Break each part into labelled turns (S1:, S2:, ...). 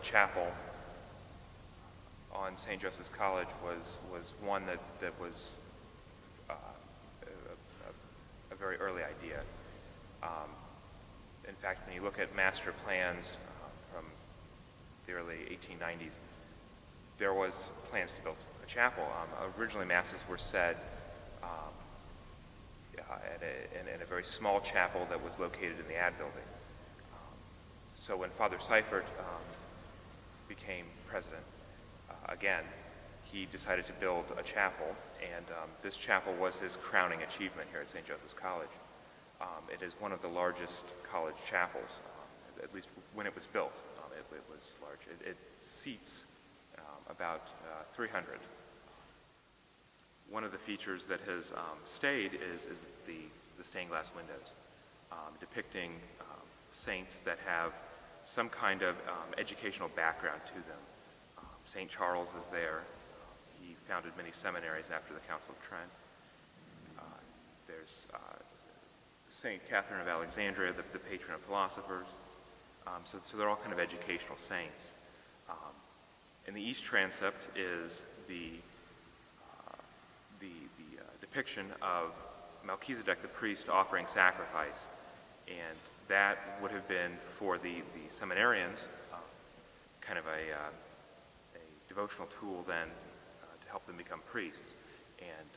S1: chapel on St. Joseph's College was one that was a very early idea. In fact, when you look at master plans from the early 1890s, there was plans to build a chapel. Originally, masses were said in a very small chapel that was located in the ad building. So when Father Seifert became president, again, he decided to build a chapel, and this chapel was his crowning achievement here at St. Joseph's College. It is one of the largest college chapels, at least when it was built. It was large. It seats about 300. One of the features that has stayed is the stained glass windows, depicting saints that have some kind of educational background to them. St. Charles is there. He founded many seminaries after the Council of Trent. There's St. Catherine of Alexandria, the patron of philosophers. So they're all kind of educational saints. In the east transept is the depiction of Melchizedek the priest offering sacrifice, and that would have been for the seminarians kind of a devotional tool then to help them become priests. And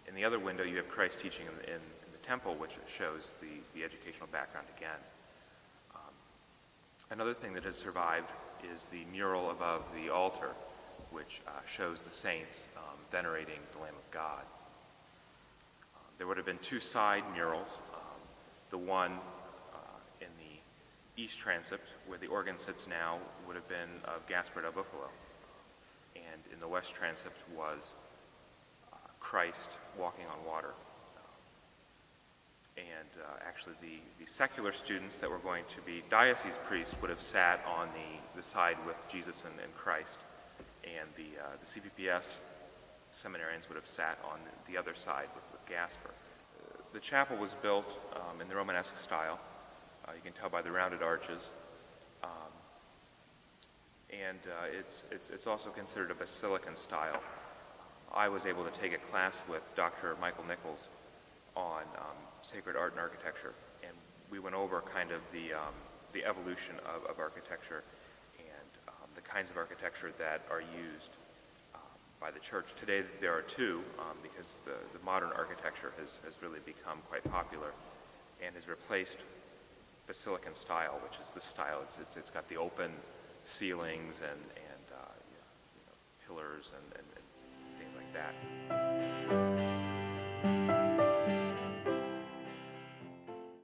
S1: in the other window you have Christ teaching in the temple, which shows the educational background again. Another thing that has survived is the mural above the altar, which shows the saints venerating the Lamb of God. There would have been two side murals. The one in the east transept, where the organ sits now, would have been of Gaspard of Buffalo. And in the west transept was Christ walking on water. And actually the secular students that were going to be diocese priests would have sat on the side with Jesus and Christ, and the CPPS seminarians would have sat on the other side with Gaspar. The chapel was built in the Romanesque style. You can tell by the rounded arches. And it's also considered a basilican style. I was able to take a class with Dr. Michael Nichols on sacred art and architecture, and we went over kind of the evolution of architecture and the kinds of architecture that are used by the church. Today there are two, because the modern architecture has really become quite popular and has replaced basilican style, which is the style. It's got the open ceilings and pillars and things like that.